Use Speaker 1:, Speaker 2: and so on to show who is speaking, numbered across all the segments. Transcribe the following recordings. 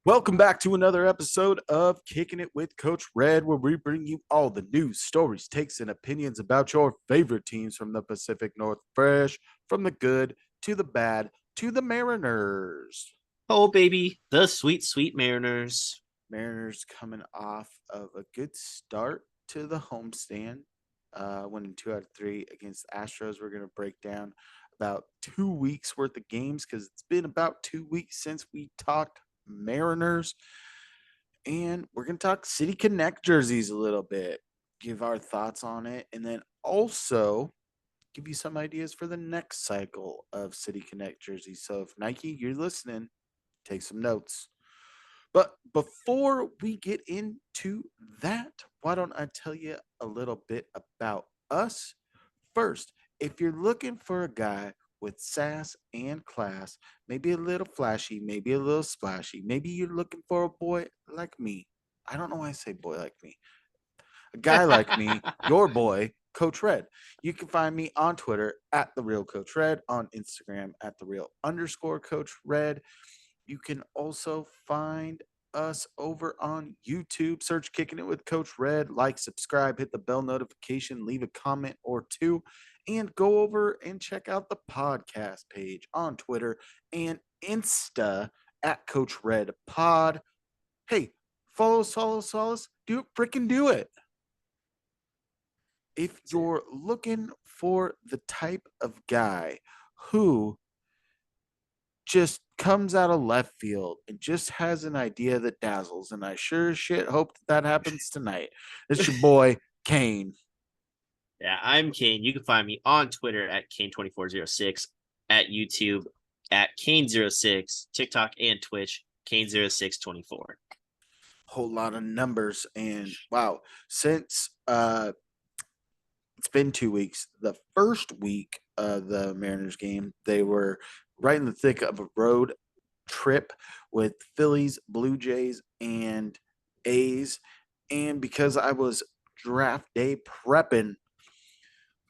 Speaker 1: Welcome back to another episode of Kicking It with Coach Red, where we bring you all the news, stories, takes, and opinions about your favorite teams from the Pacific Northwest, from the good to the bad to the Mariners.
Speaker 2: Oh, baby, the sweet, sweet Mariners.
Speaker 1: Mariners coming off of a good start to the homestand, winning 2 out of 3 against the Astros. We're going to break down about 2 weeks worth of games because it's been about 2 weeks since we talked Mariners. And we're going to talk City Connect jerseys a little bit, give our thoughts on it, and then also give you some ideas for the next cycle of City Connect jerseys. So if Nike, you're listening, take some notes. But before we get into that, why don't I tell you a little bit about us? First, if you're looking for a guy with sass and class, maybe a little flashy, maybe a little splashy, maybe you're looking for a boy like me. I don't know why I say boy like me. A guy like me, your boy, Coach Red. You can find me on Twitter at the real Coach Red, on Instagram at the real underscore Coach Red. You can also find us over on YouTube. Search Kicking It with Coach Red. Like, subscribe, hit the bell notification, leave a comment or two, and go over and check out the podcast page on Twitter and Insta at Coach Red Pod. Hey, follow us, do it, freaking do it. If you're looking for the type of guy who just comes out of left field and just has an idea that dazzles. And I sure as shit hope that happens tonight. It's your boy, Kane.
Speaker 2: Yeah, I'm Kane. You can find me on Twitter at Kane2406, at YouTube at Kane06, TikTok and Twitch, Kane0624.
Speaker 1: Whole lot of numbers. And wow, since it's been 2 weeks, the first week of the Mariners game, they were right in the thick of a road trip with Phillies, Blue Jays, and A's. And because I was draft day prepping,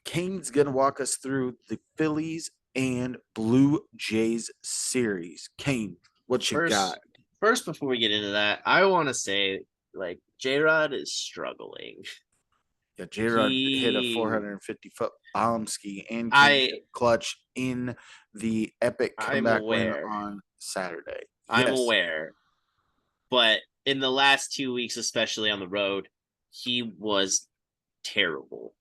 Speaker 1: Kane's going to walk us through the Phillies and Blue Jays series. Kane, what you got?
Speaker 2: First, before we get into that, I want to say, J-Rod is struggling.
Speaker 1: Yeah, J-Rod hit a
Speaker 2: He,
Speaker 1: 450-foot bomb ski and came
Speaker 2: I,
Speaker 1: clutch in the epic
Speaker 2: I'm
Speaker 1: comeback win
Speaker 2: aware.
Speaker 1: on Saturday.
Speaker 2: I'm
Speaker 1: Yes.
Speaker 2: aware. But in the last 2 weeks, especially on the road, he was terrible.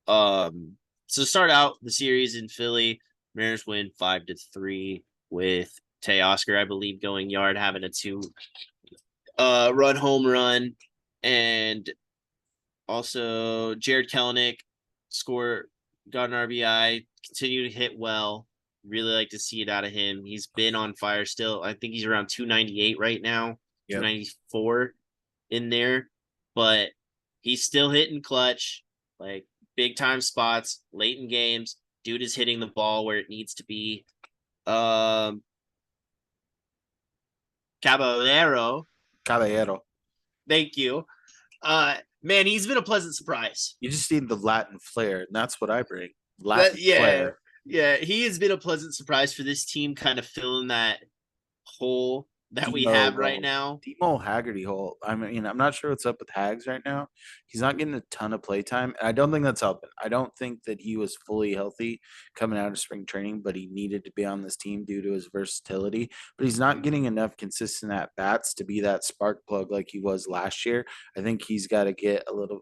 Speaker 2: So start out the series in Philly, Mariners win 5-3 with Teoscar, I believe, going yard, having a two run home run, and also Jared Kelenic got an RBI, continue to hit well. Really like to see it out of him. He's been on fire still. I think he's around 298 right now,
Speaker 1: Yep.
Speaker 2: 294 in there, but he's still hitting clutch, like big time spots, late in games. Dude is hitting the ball where it needs to be. Um, Caballero,
Speaker 1: Caballero.
Speaker 2: thank you. Man, he's been a pleasant surprise.
Speaker 1: You just need the Latin flair, and that's what I bring. Latin
Speaker 2: But yeah,
Speaker 1: flair.
Speaker 2: yeah, he has been a pleasant surprise for this team, kind of filling that hole that we
Speaker 1: Demo
Speaker 2: have right
Speaker 1: role.
Speaker 2: now.
Speaker 1: Demo Haggerty hole. I mean, I'm not sure what's up with Hags right now. He's not getting a ton of play time. And I don't think that's helping. I don't think that he was fully healthy coming out of spring training, but he needed to be on this team due to his versatility. But he's not getting enough consistent at bats to be that spark plug like he was last year. I think he's got to get a little.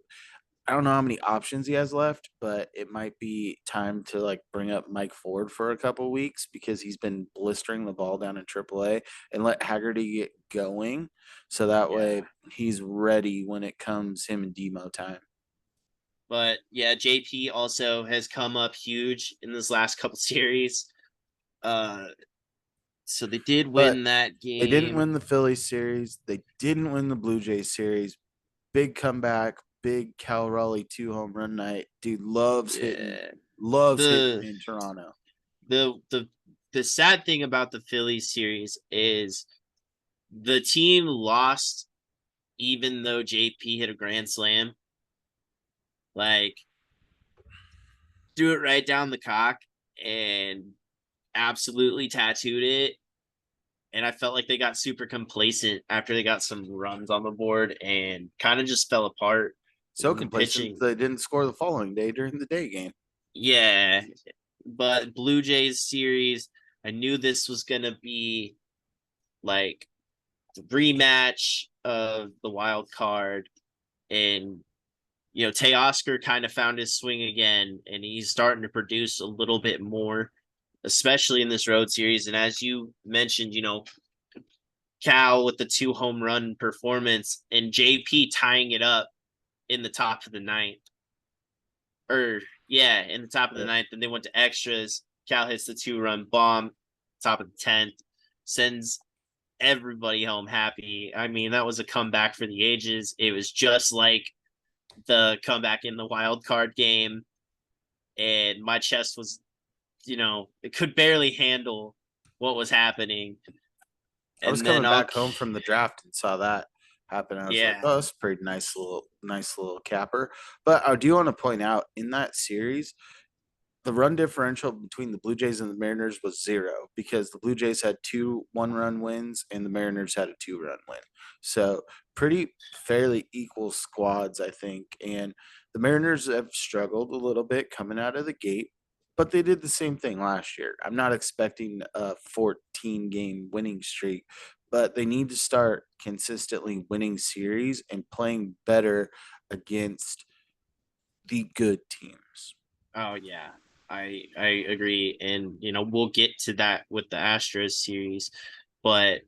Speaker 1: I don't know how many options he has left, but it might be time to like bring up Mike Ford for a couple weeks because he's been blistering the ball down in AAA and let Haggerty get going, so that way he's ready when it comes him and demo time.
Speaker 2: But yeah, JP also has come up huge in this last couple series. Uh, so they did
Speaker 1: But
Speaker 2: win that
Speaker 1: they didn't
Speaker 2: game.
Speaker 1: win the Phillies series. They didn't win the Blue Jays series. Big comeback, big Cal Raleigh 2 home run night. Dude
Speaker 2: Yeah.
Speaker 1: loves hitting
Speaker 2: The
Speaker 1: in Toronto.
Speaker 2: the sad thing about the Phillies series is the team lost even though JP hit a grand slam. Like, threw it right down the cock and absolutely tattooed it. and I felt like they got super complacent after they got some runs on the board and kind of just fell apart.
Speaker 1: So
Speaker 2: The
Speaker 1: complacent
Speaker 2: pitching,
Speaker 1: they didn't score the following day during the day game.
Speaker 2: yeah, but Blue Jays series, I knew this was gonna be like the rematch of the wild card, and Teoscar kind of found his swing again, and he's starting to produce a little bit more, especially in this road series. And as you mentioned, Cal with the 2 home run performance and JP tying it up in the top of the ninth. Or yeah, in the top of the ninth. Then they went to extras. Cal hits the 2-run bomb, top of the 10th, sends everybody home happy. I mean, that was a comeback for the ages. It was just like the comeback in the wild card game, and my chest was, it could barely handle what was happening.
Speaker 1: I was
Speaker 2: And then
Speaker 1: coming back home from the draft and saw that happen. I was like,
Speaker 2: yeah,
Speaker 1: "Oh, that's a pretty nice little capper." But I do want to point out in that series, the run differential between the Blue Jays and the Mariners was 0 because the Blue Jays had 2 1-run wins and the Mariners had a 2-run win. So pretty fairly equal squads, I think. And the Mariners have struggled a little bit coming out of the gate, but they did the same thing last year. I'm not expecting a 14 game winning streak, but they need to start consistently winning series and playing better against the good teams.
Speaker 2: oh yeah, I agree, and we'll get to that with the Astros series, but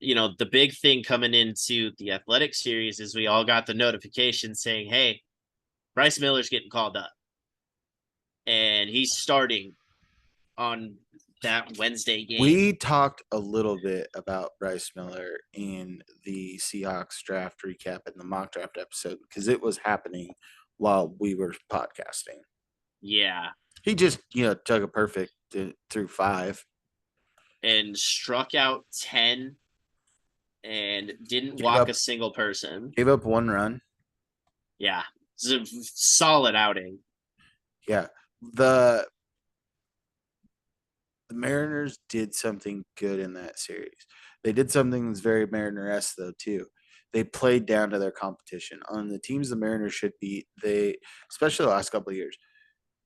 Speaker 2: the big thing coming into the Athletic series is we all got the notification saying, "Hey, Bryce Miller's getting called up, and he's starting on that Wednesday game."
Speaker 1: We talked a little bit about Bryce Miller in the Seahawks draft recap in the mock draft episode because it was happening while we were podcasting.
Speaker 2: Yeah,
Speaker 1: He just, took a perfect through 5.
Speaker 2: and struck out 10 and didn't
Speaker 1: Gave
Speaker 2: walk a
Speaker 1: up
Speaker 2: single person.
Speaker 1: gave up 1 run.
Speaker 2: Yeah, it's a solid outing.
Speaker 1: Yeah. The the Mariners did something good in that series. They did something that's very Mariner-esque though too. They played down to their competition. On the teams the Mariners should beat, especially the last couple of years,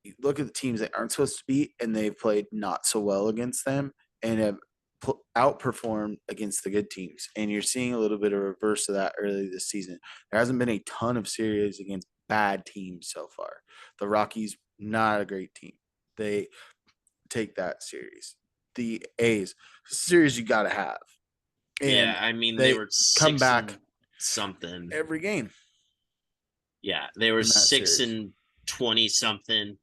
Speaker 1: you look at the teams they aren't supposed to beat, and they've played not so well against them and have outperformed against the good teams. And you're seeing a little bit of a reverse of that early this season. There hasn't been a ton of series against bad teams so far. The Rockies, not a great team. They take that series. The A's, series you got to have.
Speaker 2: Yeah,
Speaker 1: And
Speaker 2: I mean they
Speaker 1: they
Speaker 2: were
Speaker 1: come
Speaker 2: six
Speaker 1: back
Speaker 2: and something.
Speaker 1: every game
Speaker 2: Yeah, they were
Speaker 1: in that
Speaker 2: six
Speaker 1: series.
Speaker 2: and 20 something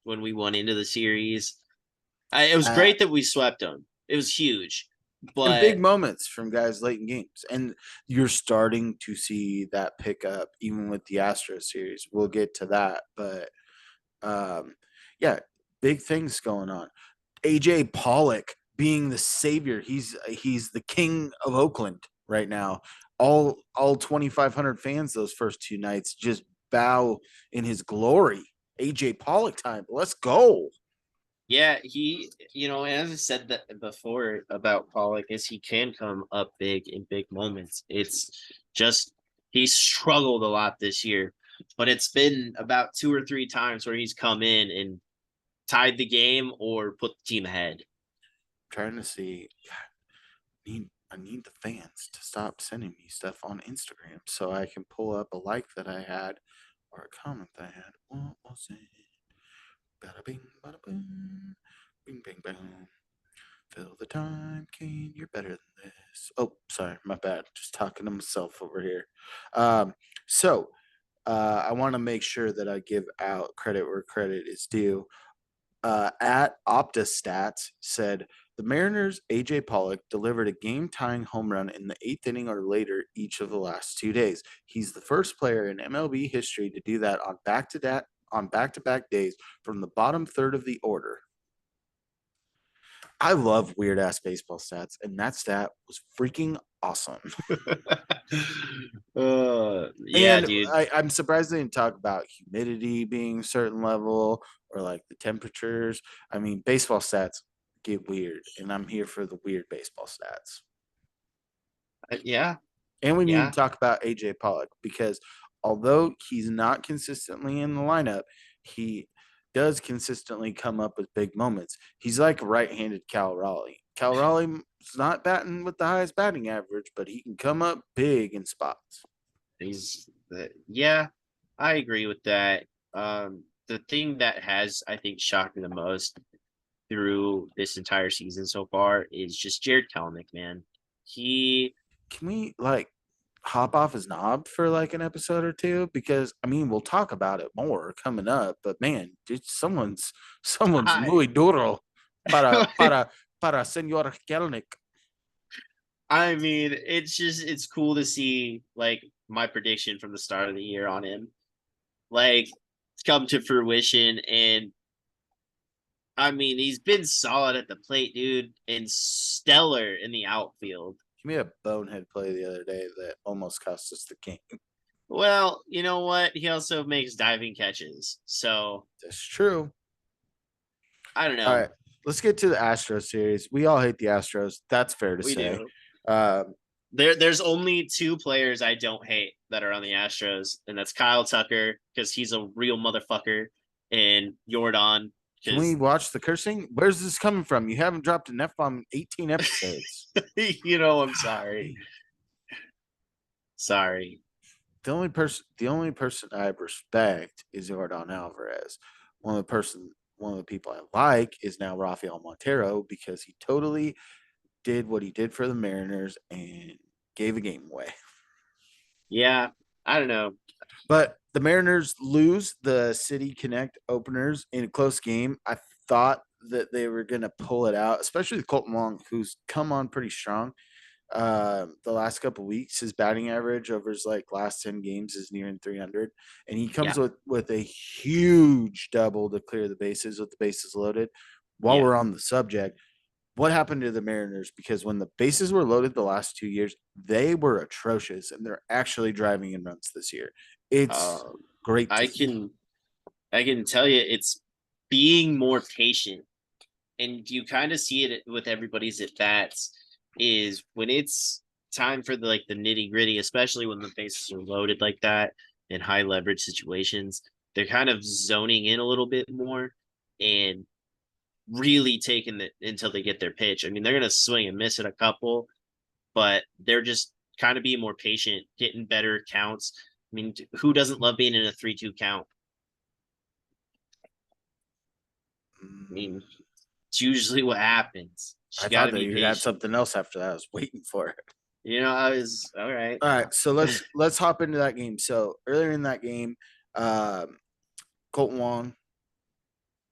Speaker 2: when we went into the series. It was
Speaker 1: Uh,
Speaker 2: great that we swept them. It was huge,
Speaker 1: and
Speaker 2: but
Speaker 1: big moments from guys late in games. And you're starting to see that pick up even with the Astros series. We'll get to that. But um, yeah, big things going on. AJ Pollock being the savior. He's the king of Oakland right now. All 2,500 fans those first 2 nights just bow in his glory. AJ Pollock time. Let's go.
Speaker 2: yeah, as I said that before about Pollock, is he can come up big in big moments. It's just he struggled a lot this year, but it's been about 2 or 3 times where he's come in and tied the game or put the team ahead.
Speaker 1: Trying to see. I need the fans to stop sending me stuff on Instagram so I can pull up a like that I had or a comment that I had. What was it? Bada bing, bada boom. Bing, bing, boom. Fill the time, Kane. You're better than this. Oh, sorry, my bad. Just talking to myself over here. So I want to make sure that I give out credit where credit is due. At OptaStats said the Mariners' AJ Pollock delivered a game-tying home run in the 8th inning or later each of the last 2 days. He's the first player in MLB history to do that on back-to-back days from the bottom third of the order. I love weird ass baseball stats, and that stat was freaking awesome.
Speaker 2: Yeah,
Speaker 1: And
Speaker 2: dude.
Speaker 1: I'm surprised they didn't talk about humidity being a certain level or like the temperatures. I mean, baseball stats get weird, and I'm here for the weird baseball stats.
Speaker 2: Yeah,
Speaker 1: And we need
Speaker 2: yeah.
Speaker 1: to talk about AJ Pollock because although he's not consistently in the lineup, he does consistently come up with big moments. He's like right-handed Cal Raleigh. Cal Raleigh's not batting with the highest batting average, but he can come up big in spots.
Speaker 2: Yeah, I agree with that. The thing that has, I think, shocked me the most through this entire season so far is just Jared Kelenic, man. He,
Speaker 1: Can we like hop off his knob for like an episode or two? Because I mean, we'll talk about it more coming up. But man, someone's
Speaker 2: I,
Speaker 1: muy duro para Senor Kelnick.
Speaker 2: I mean, it's cool to see like my prediction from the start of the year on him, like come to fruition. And I mean, he's been solid at the plate, dude, and stellar in the outfield.
Speaker 1: He made a bonehead play the other day that almost cost us the game.
Speaker 2: Well, you know what? He also makes diving catches. So
Speaker 1: That's true.
Speaker 2: I don't
Speaker 1: All
Speaker 2: know.
Speaker 1: right, let's get to the Astros series. We all hate the Astros. That's fair to
Speaker 2: We
Speaker 1: say.
Speaker 2: do.
Speaker 1: Um,
Speaker 2: There's only two players I don't hate that are on the Astros, and that's Kyle Tucker because he's a real motherfucker, and Jordan
Speaker 1: can we
Speaker 2: because
Speaker 1: watch the cursing? Where's this coming from? You haven't dropped an F bomb in 18 episodes.
Speaker 2: I'm sorry. Sorry.
Speaker 1: The only person I respect is Jordan Alvarez. One of the people I like is now Rafael Montero because he totally did what he did for the Mariners and gave a game away.
Speaker 2: Yeah, I don't know.
Speaker 1: But the Mariners lose the City Connect openers in a close game. I thought that they were going to pull it out, especially Colton Wong, who's come on pretty strong the last couple of weeks. His batting average over his like last 10 games is nearing 300, and he
Speaker 2: Yeah,
Speaker 1: comes with a huge double to clear the bases with the bases loaded. While
Speaker 2: yeah.
Speaker 1: we're on the subject, what happened to the Mariners? Because when the bases were loaded the last 2 years, they were atrocious, and they're actually driving in runs this year. It's
Speaker 2: Um,
Speaker 1: great to
Speaker 2: I
Speaker 1: see.
Speaker 2: can tell you it's being more patient, and you kind of see it with everybody's at bats. Is when it's time for the nitty gritty, especially when the bases are loaded like that in high leverage situations. They're kind of zoning in a little bit more and really taking it until they get their pitch. I mean, they're gonna swing and miss at a couple, but they're just kind of being more patient, getting better counts. I mean, who doesn't love being in a 3-2 count? I mean, it's usually what happens.
Speaker 1: I
Speaker 2: You got
Speaker 1: thought
Speaker 2: to
Speaker 1: that
Speaker 2: be
Speaker 1: you had
Speaker 2: patient.
Speaker 1: something else after that. I was waiting for it.
Speaker 2: I was all right.
Speaker 1: All right, so let's hop into that game. So earlier in that game, um, Colton Wong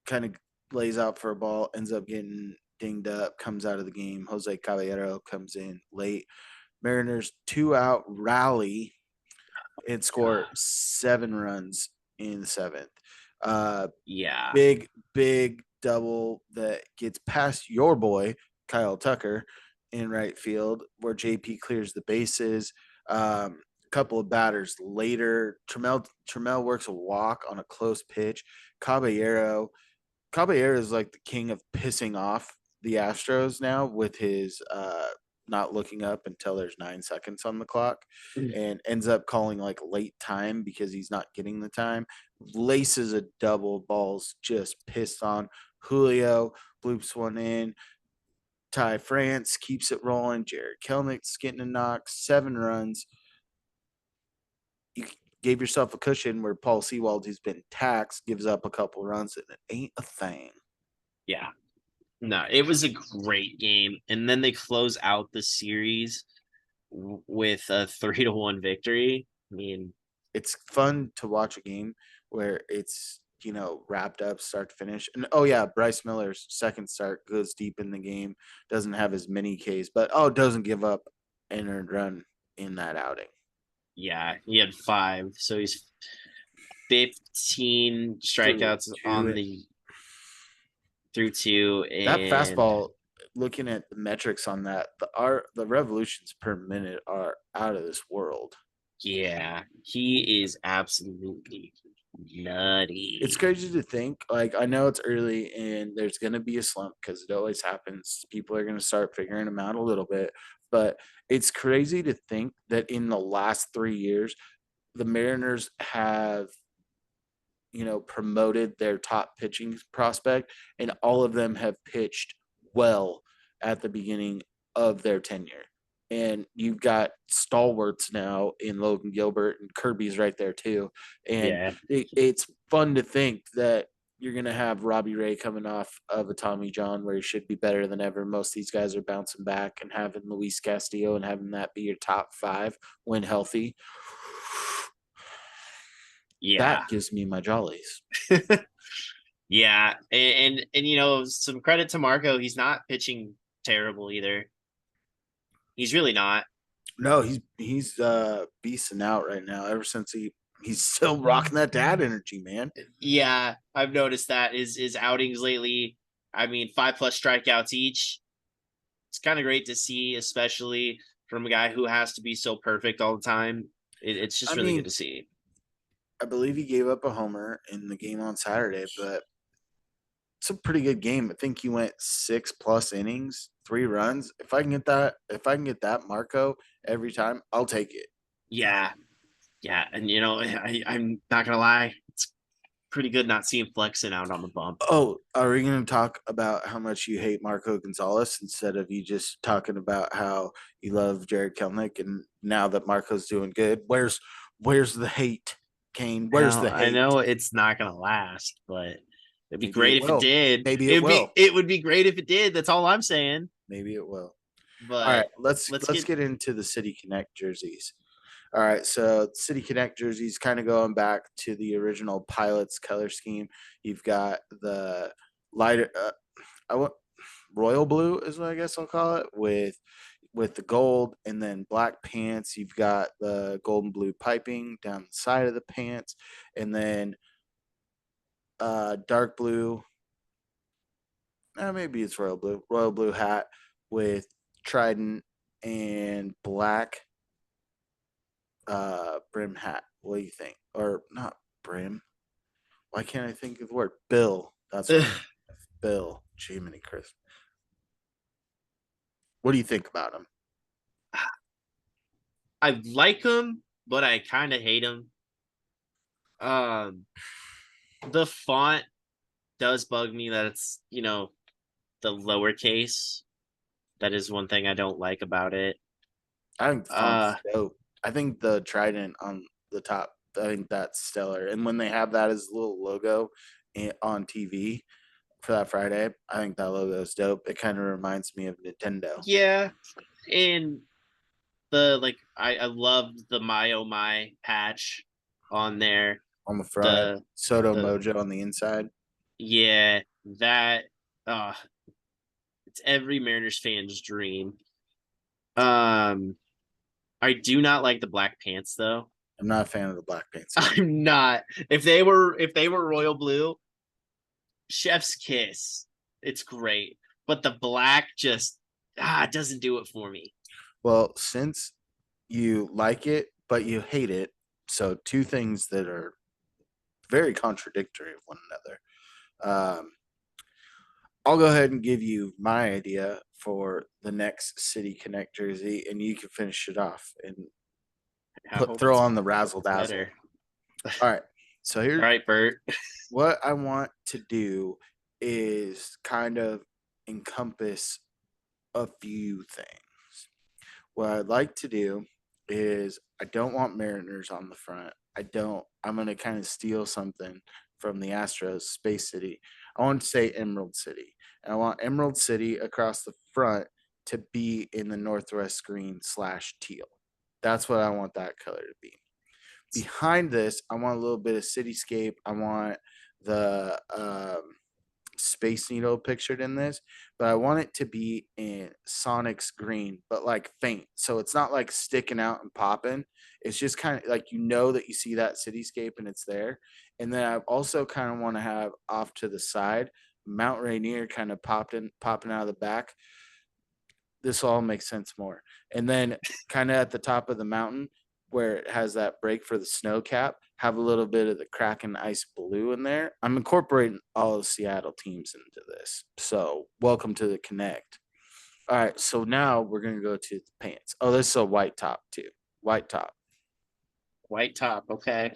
Speaker 1: kind of lays out for a ball, ends up getting dinged up, comes out of the game. Jose Caballero comes in late. Mariners 2-out rally and score 7 runs in the seventh. Uh,
Speaker 2: Yeah.
Speaker 1: big double that gets past your boy Kyle Tucker in right field, where JP clears the bases. A couple of batters later, Trammell works a walk on a close pitch. Caballero Caballero is like the king of pissing off the Astros now with his not looking up until there's 9 seconds on the clock, and ends up calling like late time because he's not getting the time. Laces a double, balls just pissed on. Julio bloops one in. Ty France keeps it rolling. Jared Kelnick's getting a knock. 7 runs. You gave yourself a cushion where Paul Sewald, who's been taxed, gives up a couple runs, and it ain't a thing.
Speaker 2: Yeah. No, it was a great game. And then they close out the series with a 3-1 victory. I mean,
Speaker 1: It's fun to watch a game where it's wrapped up start to finish. And oh yeah, Bryce Miller's second start goes deep in the game, doesn't have as many Ks, but doesn't give up an earned run in that outing.
Speaker 2: yeah, he had 5. So he's 15
Speaker 1: Through
Speaker 2: strikeouts
Speaker 1: two,
Speaker 2: on the through 2.
Speaker 1: that
Speaker 2: And
Speaker 1: fastball. Looking at the metrics on that, the revolutions per minute are out of this world.
Speaker 2: yeah, he is absolutely
Speaker 1: It's
Speaker 2: nutty.
Speaker 1: crazy to think. Like, I know it's early and there's going to be a slump because it always happens. People are going to start figuring them out a little bit. But it's crazy to think that in the last 3 years, the Mariners have, promoted their top pitching prospect, and all of them have pitched well at the beginning of their tenure. And you've got stalwarts now in Logan Gilbert, and Kirby's right there too. And
Speaker 2: Yeah.
Speaker 1: it's fun to think that you're going to have Robbie Ray coming off of a Tommy John where he should be better than ever. Most of these guys are bouncing back, and having Luis Castillo and having that be your top five when healthy.
Speaker 2: Yeah.
Speaker 1: That gives me my jollies.
Speaker 2: Yeah. And some credit to Marco. He's not pitching terrible either. He's really not.
Speaker 1: No, he's beasting out right now. Ever since he's still rocking that dad energy, man.
Speaker 2: Yeah, I've noticed that his outings lately. I mean, 5+ strikeouts each. It's kind of great to see, especially from a guy who has to be so perfect all the time. It's
Speaker 1: I
Speaker 2: just really good
Speaker 1: mean,
Speaker 2: to see.
Speaker 1: I believe he gave up a homer in the game on Saturday, but it's a pretty good game. I think he went 6+ innings, 3 runs. If I can get that Marco every time, I'll take it.
Speaker 2: Yeah, yeah, and I'm not gonna lie, it's pretty good not seeing Flexen out on the bump.
Speaker 1: Oh, are we going to talk about how much you hate Marco Gonzalez instead of you just talking about how you love Jared Kelnick? And now that Marco's doing good, where's the hate, Kane? Where's
Speaker 2: Now
Speaker 1: the
Speaker 2: I
Speaker 1: hate?
Speaker 2: know it's not gonna last, but it'd be
Speaker 1: Maybe
Speaker 2: great
Speaker 1: it
Speaker 2: if it
Speaker 1: will.
Speaker 2: did.
Speaker 1: Maybe it will.
Speaker 2: It would be great if it did. That's all I'm saying.
Speaker 1: Maybe it will. All right,
Speaker 2: But
Speaker 1: let's
Speaker 2: let's
Speaker 1: let's
Speaker 2: get
Speaker 1: get into the City Connect jerseys. All right, so City Connect jerseys, kind of going back to the original Pilots color scheme. You've got the lighter, I want royal blue is what I guess I'll call it, with the gold and then black pants. You've got the golden blue piping down the side of the pants, and then dark blue. Maybe it's royal blue hat with trident and black brim hat. What do you think? Or not brim? Why can't I think of the word? Bill. That's what I'm thinking of. Bill. Jiminy Chris. What do you think about him?
Speaker 2: I like him, but I kind of hate him. Um, the font does bug me that it's the lowercase. That is one thing I don't like about it.
Speaker 1: I think the
Speaker 2: Uh,
Speaker 1: font's dope. I think the trident on the top, I think that's stellar. And when they have that as a little logo on TV for that Friday, I think that logo is dope. It kind of reminds me of Nintendo
Speaker 2: yeah, and the I love the my oh my patch on there.
Speaker 1: on the front,
Speaker 2: The
Speaker 1: Soto
Speaker 2: the
Speaker 1: Mojo on the inside.
Speaker 2: yeah that uh it's every Mariners fan's dream. Um, I do not like the black pants though.
Speaker 1: I'm not a fan of the black paints either.
Speaker 2: I'm not. If they were royal blue, chef's kiss. It's great. But the black just it doesn't do it for me.
Speaker 1: Well, since you like it, but you hate it, so two things that are very contradictory of one another. Um, I'll go ahead and give you my idea for the next City Connect jersey, and you can finish it off and
Speaker 2: I hope
Speaker 1: throw
Speaker 2: it's
Speaker 1: on the
Speaker 2: I hope
Speaker 1: razzle
Speaker 2: it's
Speaker 1: dazzle.
Speaker 2: better.
Speaker 1: All right. So
Speaker 2: All
Speaker 1: here,
Speaker 2: right, Bert.
Speaker 1: what I want to do is kind of encompass a few things. What I'd like to do is I don't want Mariners on the front. I'm going to kind of steal something from the Astros, Space City. I want to say Emerald City. And I want Emerald City across the front to be in the northwest green / teal. That's what I want that color to be. Behind this, I want a little bit of cityscape. I want the Space Needle pictured in this, but I want it to be in Sonic's green, but like faint. So it's not like sticking out and popping. It's just kind of like that you see that cityscape and it's there. And then I also kind of want to have off to the side Mount Rainier kind of popping out of the back. This all makes sense more. And then kind of at the top of the mountain, where it has that break for the snow cap, have a little bit of the Kraken ice blue in there. I'm incorporating all of Seattle teams into this. So welcome to the Connect. All right, so now we're gonna go to the pants. Oh, this is a white top too. White top.
Speaker 2: White top. Okay.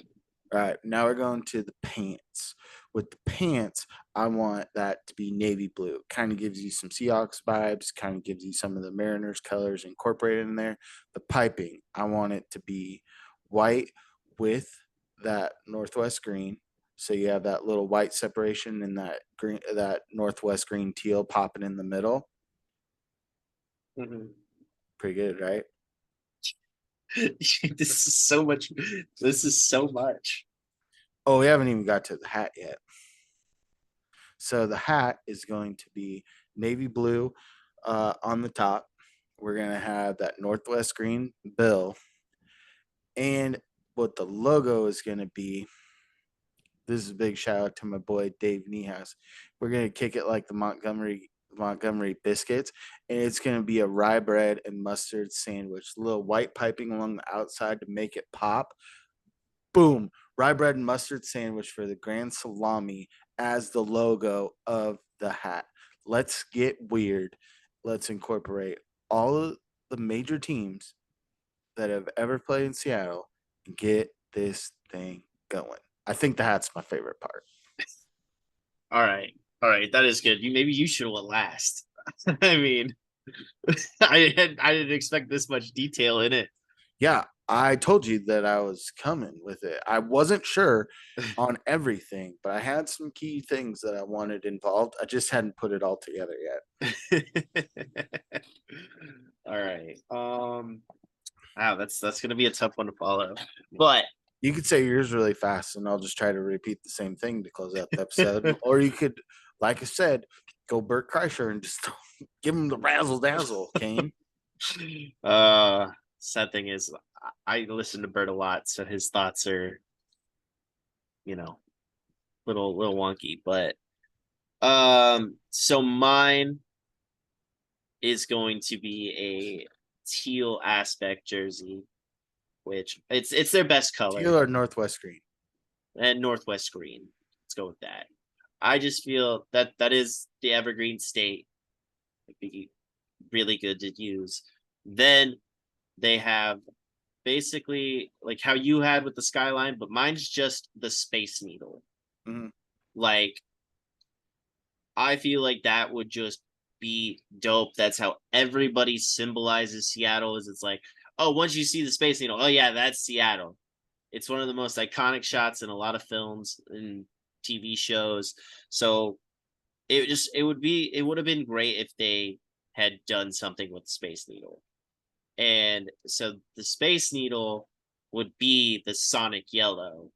Speaker 1: All right, now we're going to the pants. With the pants, I want that to be navy blue. Kind of gives you some Seahawks vibes, kind of gives you some of the Mariners colors incorporated in there. The piping, I want it to be white with that Northwest green. So you have that little white separation and that green, that Northwest green teal popping in the middle.
Speaker 2: Mhm.
Speaker 1: Pretty good, right?
Speaker 2: This is so much. This is so much.
Speaker 1: Oh, we haven't even got to the hat yet. So the hat is going to be navy blue on the top. We're going to have that Northwest green bill. And what the logo is going to be, this is a big shout out to my boy Dave Niehaus. We're going to kick it like the Montgomery biscuits, and it's going to be a rye bread and mustard sandwich. A little white piping along the outside to make it pop. Boom, rye bread and mustard sandwich for the Grand Salami as the logo of the hat. Let's get weird. Let's incorporate all of the major teams that have ever played in Seattle and get this thing going. I think the hat's my favorite part.
Speaker 2: All right. All right. That is good. Maybe you should have went last. I mean, I didn't expect this much detail in it.
Speaker 1: Yeah, I told you that I was coming with it. I wasn't sure on everything, but I had some key things that I wanted involved. I just hadn't put it all together yet.
Speaker 2: All right. Wow, that's gonna be a tough one to follow. But
Speaker 1: You could say yours really fast, and I'll just try to repeat the same thing to close out the episode. Or you could, like I said, go Bert Kreischer and just give him the razzle dazzle, Kane.
Speaker 2: sad thing is I listen to Bert a lot, so his thoughts are, you know, little wonky. But so mine is going to be a teal aspect jersey, which it's their best color.
Speaker 1: Teal or Northwest green?
Speaker 2: And Northwest green. Let's go with that. I just feel that that is the evergreen state. It'd be really good to use. Then they have basically like how you had with the skyline, but mine's just the Space Needle.
Speaker 1: Mhm.
Speaker 2: Like, I feel like that would just be dope. That's how everybody symbolizes Seattle. Is it's like, oh, once you see the Space Needle, oh yeah, that's Seattle. It's one of the most iconic shots in a lot of films and TV shows. So it would have been great if they had done something with Space Needle. And so the Space Needle would be the Sonic Yellow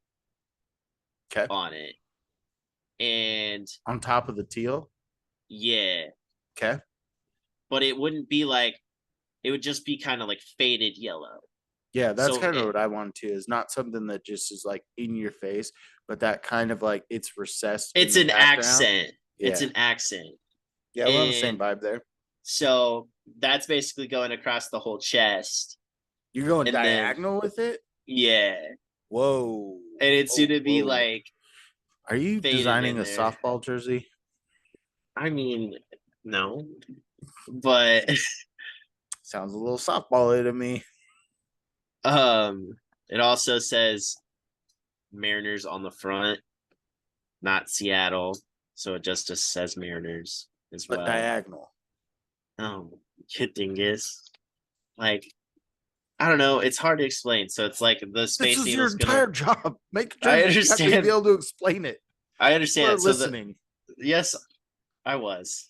Speaker 1: Okay.
Speaker 2: on it. And
Speaker 1: On top of the teal?
Speaker 2: yeah,
Speaker 1: Okay.
Speaker 2: but it wouldn't be like, it would just be kind of like faded yellow.
Speaker 1: Yeah, that's
Speaker 2: So
Speaker 1: kind of what I want to, is not something that just is like in your face, but that kind of like it's recessed in
Speaker 2: it's
Speaker 1: the
Speaker 2: an
Speaker 1: background.
Speaker 2: accent. It's
Speaker 1: Yeah.
Speaker 2: an accent.
Speaker 1: Yeah, we're on the same
Speaker 2: And
Speaker 1: vibe there.
Speaker 2: so that's basically going across the whole chest.
Speaker 1: You're going
Speaker 2: And then,
Speaker 1: diagonal with it?
Speaker 2: yeah.
Speaker 1: Whoa.
Speaker 2: And it's
Speaker 1: Whoa,
Speaker 2: going to be
Speaker 1: whoa.
Speaker 2: like
Speaker 1: Are you
Speaker 2: faded
Speaker 1: designing
Speaker 2: in
Speaker 1: a
Speaker 2: there.
Speaker 1: softball jersey?
Speaker 2: I mean, no. But
Speaker 1: Sounds a little softball to me.
Speaker 2: it also says Mariners on the front, not Seattle. So it just says Mariners as
Speaker 1: But
Speaker 2: well.
Speaker 1: diagonal.
Speaker 2: Oh, good thing is, like, I don't know. It's hard to explain. So it's like the
Speaker 1: This
Speaker 2: Space
Speaker 1: is your
Speaker 2: Needle's gonna.
Speaker 1: entire job. Make a
Speaker 2: I
Speaker 1: jersey. You have to be
Speaker 2: understand.
Speaker 1: able to explain it.
Speaker 2: I
Speaker 1: People are
Speaker 2: understand. So the
Speaker 1: listening.
Speaker 2: yes, I was.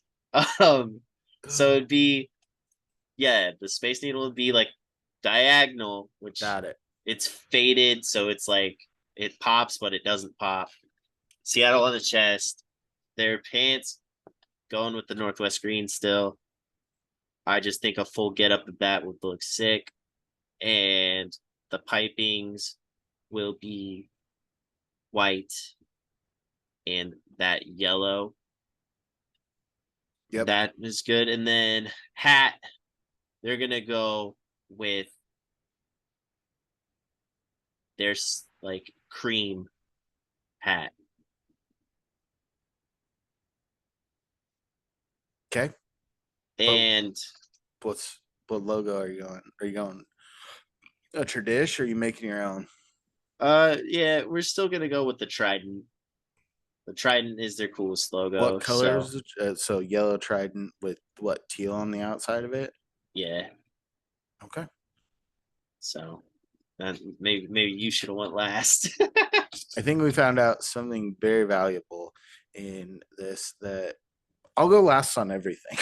Speaker 2: Um, so it'd be, yeah, the Space Needle would be like diagonal, which
Speaker 1: Got it.
Speaker 2: it's faded, so it's like it pops, but it doesn't pop. Seattle on the chest. Their pants going with the Northwest green still. I just think a full get up the bat would look sick. And the pipings will be white and that yellow.
Speaker 1: Yep.
Speaker 2: That is good. And then hat, they're gonna go with their like cream hat.
Speaker 1: Okay. But
Speaker 2: And
Speaker 1: what logo are you going? Are you going a tradish or are you making your own?
Speaker 2: yeah, we're still gonna go with the Trident. The Trident is their coolest
Speaker 1: What
Speaker 2: logo.
Speaker 1: color
Speaker 2: So
Speaker 1: is it? So yellow trident with what, teal on the outside of it?
Speaker 2: yeah.
Speaker 1: Okay.
Speaker 2: So maybe you should have went last.
Speaker 1: I think we found out something very valuable in this, that I'll go last on everything,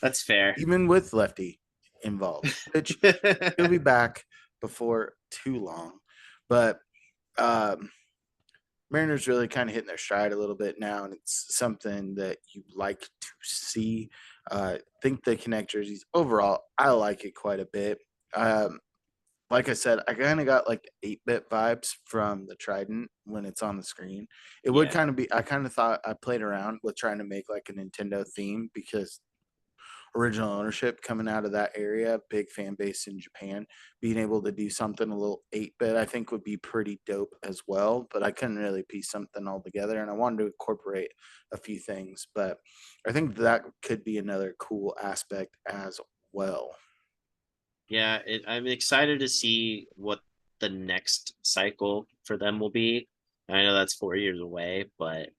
Speaker 2: That's fair.
Speaker 1: even with Lefty involved, which he'll be back before too long. But um, Mariners really kind of hitting their stride a little bit now, and it's something that you like to see. I think the Connect jerseys overall, I like it quite a bit. Um, like I said, I kind of got like 8-bit vibes from the Trident when it's on the screen. It would
Speaker 2: Yeah.
Speaker 1: kind of be, I kind of thought, I played around with trying to make like a Nintendo theme, because original ownership coming out of that area, big fan base in Japan, being able to do something a little 8-bit, I think would be pretty dope as well. But I couldn't really piece something all together, and I wanted to incorporate a few things. But I think that could be another cool aspect as well.
Speaker 2: Yeah, I'm excited to see what the next cycle for them will be. I know that's 4 years away, but
Speaker 1: It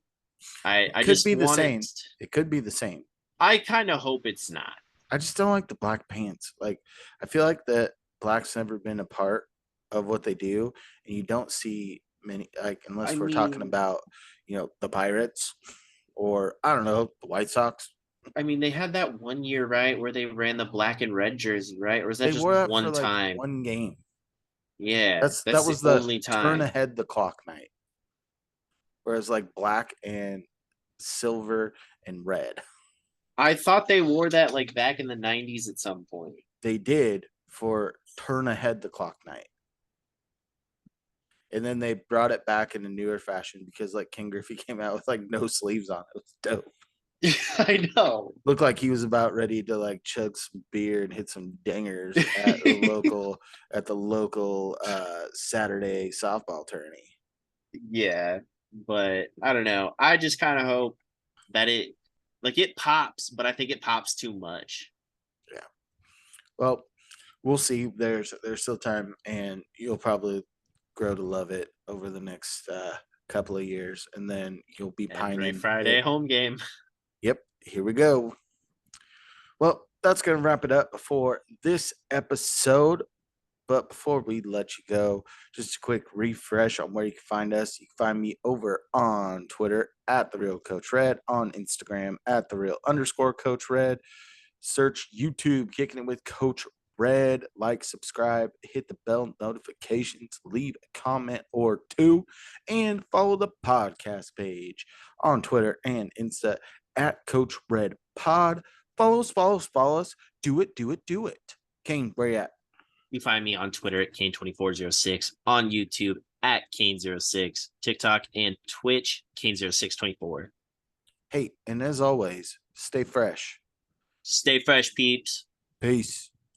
Speaker 2: I
Speaker 1: could
Speaker 2: just
Speaker 1: be the
Speaker 2: want it.
Speaker 1: same. It could be the same.
Speaker 2: I kind of hope it's not.
Speaker 1: I just don't like the black pants. Like, I feel like that black's never been a part of what they do, and you don't see many, like,
Speaker 2: I
Speaker 1: unless we're talking
Speaker 2: mean,
Speaker 1: about, the Pirates, or I don't know, the White Sox.
Speaker 2: they had that 1 year, right, where they ran the black and red jersey, right? Or was that
Speaker 1: They
Speaker 2: just
Speaker 1: wore that for
Speaker 2: one
Speaker 1: like
Speaker 2: time?
Speaker 1: one game.
Speaker 2: Yeah,
Speaker 1: That
Speaker 2: that's the
Speaker 1: was the
Speaker 2: only
Speaker 1: turn
Speaker 2: time.
Speaker 1: ahead the clock night, whereas like black and silver and red.
Speaker 2: I thought they wore that like back in the 90s at some point.
Speaker 1: They did for turn ahead the clock night. And then they brought it back in a newer fashion because like King Griffey came out with like no sleeves on. It was dope.
Speaker 2: I know.
Speaker 1: Looked like he was about ready to like chug some beer and hit some dingers at the local Saturday softball tourney.
Speaker 2: Yeah, but I don't know. I just kind of hope that it pops, but I think it pops too much.
Speaker 1: Yeah. Well, we'll see. There's still time, and you'll probably grow to love it over the next couple of years, and then you'll be
Speaker 2: Every
Speaker 1: pining
Speaker 2: Friday
Speaker 1: it.
Speaker 2: home game.
Speaker 1: Yep, here we go. Well, that's going to wrap it up for this episode. But before we let you go, just a quick refresh on where you can find us. You can find me over on Twitter at The Real Coach Red, on Instagram at The Real _Coach Red. Search YouTube, Kicking It with Coach Red. Like, subscribe, hit the bell notifications, leave a comment or two, and follow the podcast page on Twitter and Insta at Coach Red Pod. Follow us. Do it. Kane, where you at?
Speaker 2: You find me on Twitter at Kane2406, on YouTube at Kane06, TikTok and Twitch, Kane0624.
Speaker 1: Hey, and as always, stay fresh.
Speaker 2: Stay fresh, peeps.
Speaker 1: Peace.